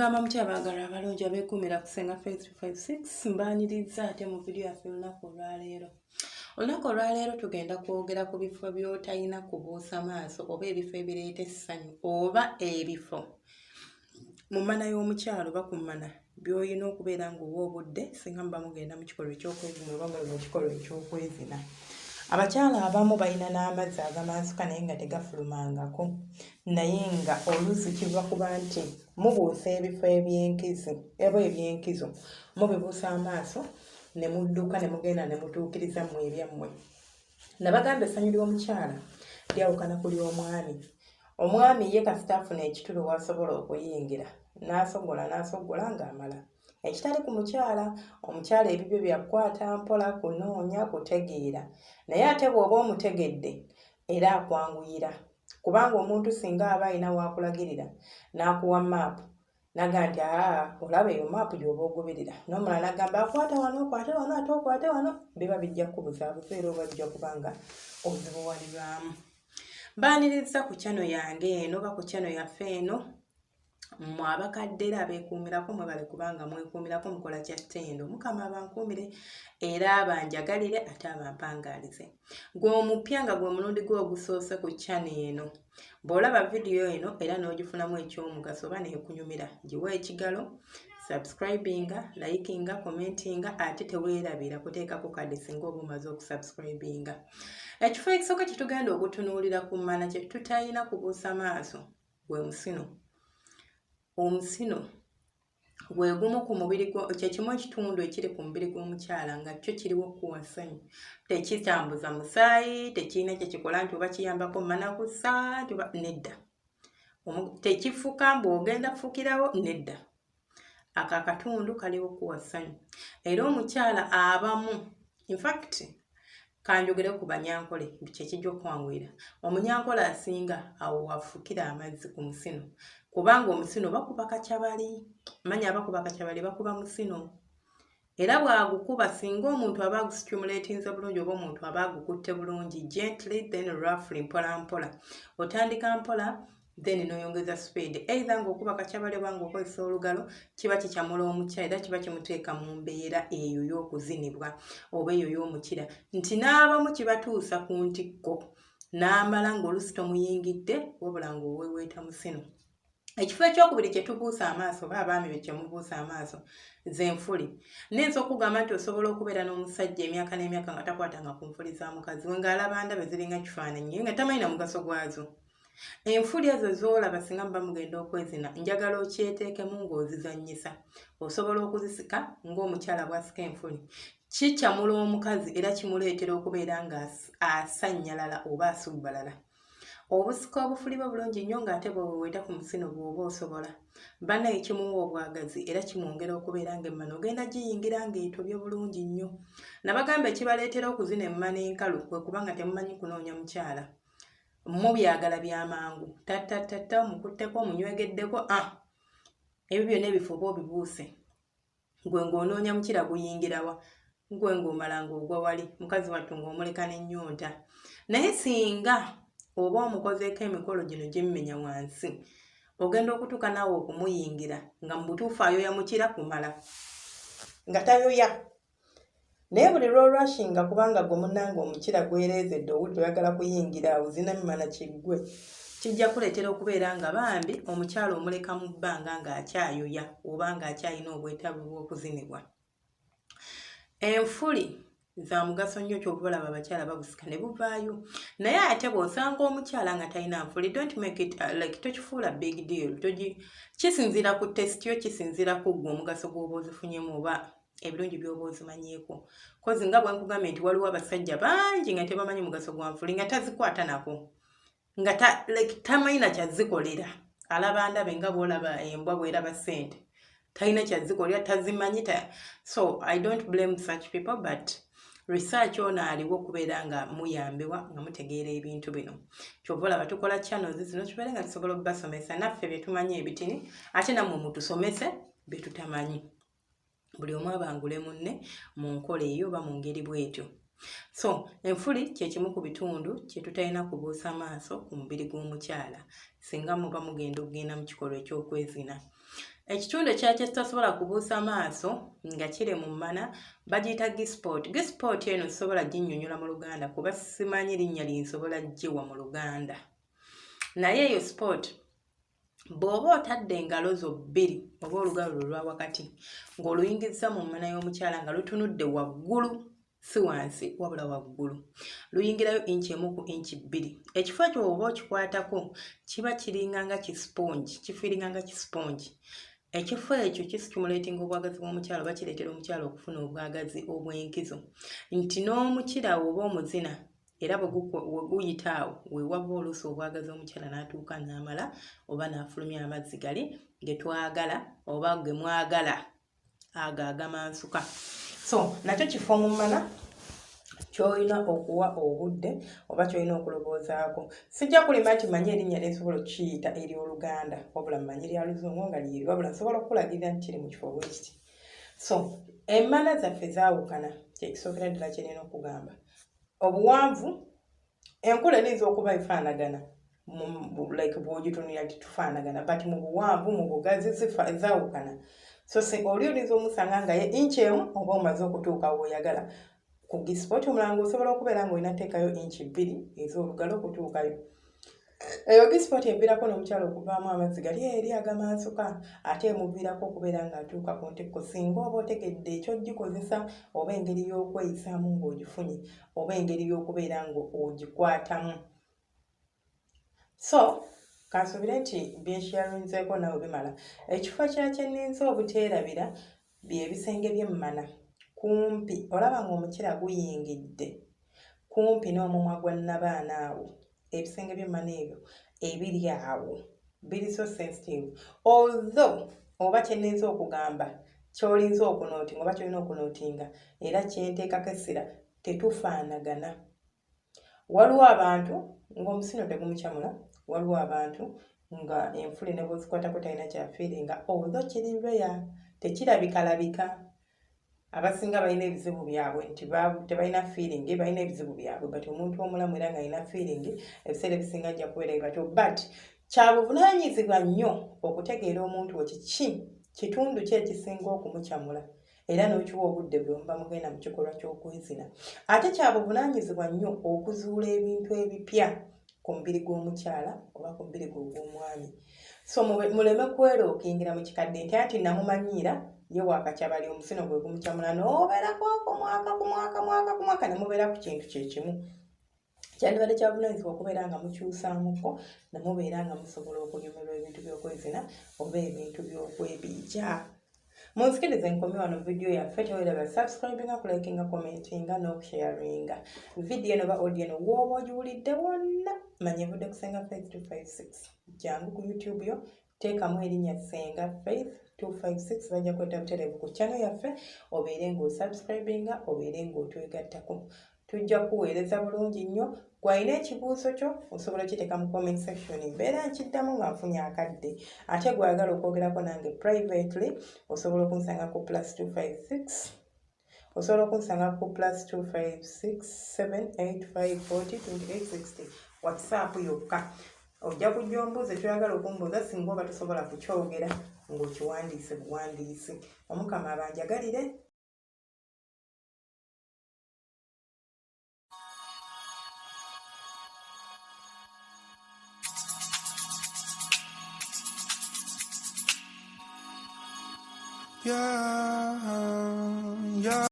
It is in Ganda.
Mugamba mutya abaagala abalungi abeekuumira ku Senga 5356 mbaaniriza ate mu vidiyo yaffe olunaku olwaleero. Olunaku olwaleero tugenda kwogera ku bifo by'otalina kubuusa maaso oba ebifo ebireeta essanyu oba ebifo mu mmana y'omukyalo oba ku mmana by'olina okubeera ng'owa obudde singa muba mugenda mu kikolwa ekyokwezina oba muli mu kikolwa ekyokwezina. Abakyala abamu balina n'amazzi agamansika naye nga tegafulumangako, naye nga oluusi kiva kuba nti mubuusa ebifo ebyenkizo mubibuusa amaaso ne mudduka ne mugenda ne mutuukiriza mu ebyammwe. Nabagamba essanyu ly'omukyala lyawukana ku ly'omwami. Omwami ye kasita afuna ekitulo w'asobola okuyingira n'asoggola ng'amala. Ekitali ku mukyala, omukyala ebibyo byakukwata mpola, kunoonya, kutegeera. Naye ate bw'oba omutegedde era akwanguyira, kubanga omuntu singa aba alina w'akulagirira n'akuwa maapu n'agamba nti olaba eyo maapu gy'oba ogoberera, n'omulala n'agamba akwata wano okwate wano ate okwate wano, biba bijja kubuzaabuza era oba bijja kuba nga ozibuwalibwamu. Mbaaniriza ku channel yange eno oba ku channel yaffe eno, mmwe abakadde era abeekuumirako mwebale kubanga mwekuumirako mukola kya ttendo. Mukama abankuumire era abanjagalire ate abampangaalize. Gwe omupya nga gwe mulundi gwe ogusoose ku channel eno, bw'olaba vidiyo eno era n'ogifunamu ekyomugaso oba neekunyumira, giwe ekigalo, subscribinga, likinga, commentinga ate teweerabira kuteekako kadde singa oba omaze okusubscribinga. Ekifo ekisooka kye tugenda okutunuulira ku mmana kye tutalina kubuusa maaso gwe musino. Omusino gwe gumu ku mubiri kye kimu ekitundu ekiri ku mubiri gw'omukyala nga kyo kiriwo okuwa ssanyu. Tekitambuza musaayi, tekirina kye kikola nti oba kiyambako mmana kussa nti oba nedda. Tekifuka mbw'ogenda kufukirawo nedda. Ako akatundu kaliwo okuwa ssanyu. Era omukyala abamu, in fact, kanjogere ku banyankole kye kijja okwanguyira. Omunyankole asinga awo wafukira amazzi ku musino. Kubanga omusino bakuba kacyabali. Manya abakuba kacyabali bakuba musino. Era bw'agukuba singa omuntu aba agustimulatinze bulungi oba omuntu aba agukutte bulungi, gently then roughly, mpola mpola. Otandika mpola then n'oyongeza speed. Either ng'okuba kacyabali oba ng'okozesa olugalo, kiba kikyamula omukyala era kiba kimuteeka mu mbeera eyo y'okuzinibwa oba eyo y'omukira. Nti n'abamu kibatuusa ku ntikko n'amala ng'oluusi tomuyingidde wabula ng'oweeweeta musino. Ekifo ekyokubiri kye tubuusa amaaso oba abaami be kye mubuusa amaaso z'enfuli. Nnyinza okugamba nti osobola okubeera n'omusajja emyaka n'emyaka nga takwatanga ku nfuli za mukazi we ng'alaba ndabe ziringa kifaananyi nga tamanyi na mugaso gwazo. Enfuli ezo z'olaba singa muba mugenda okwezina, njagala okyeteekemu ng'ozizannyisa. Osobola okuzisika ng'omukyala bw'asika enfuli. Kikyamula omukazi era kimuleetera okubeera ng'asannyalala oba asubbalala. Obusika obufuliba bulungi nnyo ng'ate bw'oweweeta ku musino bw'oba osobola. Bannaye kimuwa obwagazi era kimwongera okubeera ng'emmana ogenda giyingira ng'etobye bulungi nnyo. Nabagamba ekibaleetera okuzina emmana enkalu kwe kubanga temumanyi kunoonya mukyala. Mubyagala byamangu. Tattattatta mukutteko munywegeddeko. Ebyo byonna ebifo oba obibuuse. Gwe ng'onoonya mukira guyingirawa? Gwe ng'omala ng'ogwa wali. Mukazi wattu ng'omuleka n'ennyonta. Naye singa oba omukozeeko emikolo gino gimmenya wansi, ogenda okutuuka naawe okumuyingira nga mu butuufu ayoya mukira kumala. Nga tayoya. Naye buli lw'olwashinga kubanga gwe munnange omukira gwereezedde owudde oyagala kuyingira awo zina mmana kiggwe, kijja kuleetera okubeera nga bambi omukyala omuleka mu bbanga ng'akyayoya oba ng'akyalina obwetaavu bw'okuzinibwa. Enfuli za mugaso nnyo ky'obalaba abakyala babusika ne buvaayo. Naye ate bw'osanga omukyala nga talina nfuli, don't make it like tokifuula big deal. Kisinziira ku test yo, kisinziira ku gwe omugaso gw'oba ozifunyemu oba ebirungi by'oba ozimanyiiko. Kozi nga bwe nkugambye nti waliwo abasajja bangi nga tebamanyi mugaso gwa nfuli nga tazikwata nako. Nga tamanyi na kyazikolera. Alaba ndabe nga bw'olaba embwa bw'eraba ssente. Talina kyazikolera, tazimanyi. So I don't blame such people, but research ono aliwo okubeera nga muyambibwa nga mutegeera ebintu bino. Kyova olaba tukola channels zino tubeere nga tusobola okubasomesa naffe bye tumanyi ebitini ate nammwe mutusomese bye tutamanyi. Buli omu abangule munne mu nkola eyo oba mu ngeri bw'etyo. So enfuli kye kimu ku bitundu kye tutalina kubuusa maaso ku mubiri gw'omukyala singa muba mugenda okugenda mu kikolwa ekyokwezina. ekitundu ekyakyo ekitasobola kubuusa maaso nga kiri mu mana bagiyita gisport. Gisport eno sobola ginnyonnyola mu Luganda kuba simanyi linnya linsobola gyewa mu Luganda. Naye eyo sport bw'oba otadde engalo zo bbiri oba olugalo lwa wakati ng'oluyingizza mu mana y'omukyala nga lutunudde waggulu si wansi wabula waggulu, luyingirayo inchi emu ku inchi bbiri. Ekifo ekyo oba okikwatako kiba kiringa nga kispongi, kifiiringa nga kispongi. Ekifo ekyo kisikimulatinga obwagazi bw'omukyala oba kireetera omukyala okufuna obwagazi obw'enkizo nti n'omukira oba omuzina era bwe guyita awo weewava oluusi obwagazi omukyala n'atuuka n'amala oba n'afulumya amazzi gali ge twagala oba ge mwagala ago agamansuka. So nakyo kifo mu mana ky'olina okuwa obudde oba ky'olina okuloboozaako. Sijja kulima nti manyi erinnya lyensobola okukiyita ery'Oluganda wabula manyi lya Luzungu nga lyeri wabula nsobola okukulagirira nti kiri mu kifo bwe kiti. So emmana zaffe zaawukana kyekisookera ddala kye nina okugamba. Obuwanvu enkula eyinza okuba efaanagana like bw'ogitunira nti tufaanagana but mu buwanvu mu bugazi zaawukana. So oli oyinza omusanga nga ye inchi emu oba omaze okutuuka w'oyagala. Ku gisport omulango osobola okubeera ng'olina teekayo inchi bbiri ez'olugalo okutuukayo. Eyo gisport eviirako n'omukyala okuvaamu amazzi gali eri agamansuka ate emuviirako okubeera ng'atuuka ku ntikko singa oba otegedde eky'ogikozesa oba engeri y'okweyisaamu ng'ogifunye oba engeri y'okubeera ng'ogikwatamu. So kansuubire nti byensharinzeeko nawe bimala. Ekifo kyakyo nninza obuteerabira by'ebisenge by'emmana kumpi olaba ng'omukira guyingidde kumpi n'omumwa gwa nnabaana awo. Ebisenge by'emmana ebyo ebiri awo biri so sensitive. Although oba kyenninza okugamba ky'olinza okunootinga oba ky'olina okunootinga era kyenteekako essira tetufaanagana. Waliwo abantu ng'omusino tegumukyamula, waliwo abantu nga enfule ne bw'ozikwatako talina kyafiiringa although kiri rare tekirabikalabika. Abasinga balina ebizibu byabwe nti tebalina feeling, balina ebizibu byabwe but omuntu omulamu era ng'alina feeling ebiseera ebisinga ajja kubeera batyo. But kya buvunaanyizibwa nnyo okutegeera omuntu kiki kitundu ki ekisinga okumukyamula era n'okiwa obudde bwe muba mugenda mu kikolwa ky'okwezina. Ate kya buvunaanyizibwa nnyo okuzuula ebintu ebipya ku mubiri gw'omukyala oba ku mubiri gw'omwami. So muleme kwerookingira mu kikadde nti anti namumanyiira ye waakakyabali omusino gwe gumukyamula n'obeerako ku mwaka ne mubeera ku kintu kye kimu. Kyandibadde kya buvunaanyizibwa okubeera nga mukyusaamuko ne mubeera nga musobola okunyumirwa ebintu by'okwezina oba ebintu by'okwebiija. Munsikirize nkomye wano vidiyo yaffe teweeraba subscribinga, kulikinga, commentinga n'okusharinga. Vidiyo eno oba audio eno w'oba ogiwulidde wonna manya evudde ku Senga Faith 256. Jangu ku YouTube yo teekamu erinnya Senga Faith 256 bajja kweta butereevu ku channel yaffe obeere ng'osubscribinga obeere ng'otwegattako. Tujja kuweereza bulungi nnyo. Gwalina ekibuuzo kyo osobola okiteeka mu comment section mbeera nkiddamu nga nfunye akadde. Ate gwagala okwogerako nange privately osobola okunsanga ku +256 osobola okunsanga ku +256 78540 2860 WhatsApp yokka. Ojja kujja ombuuze kyoyagala okumbuuza singa oba tosobola kukyogera ng'okiwandiise buwandiisi. Omukama abanjagalire. Yeah.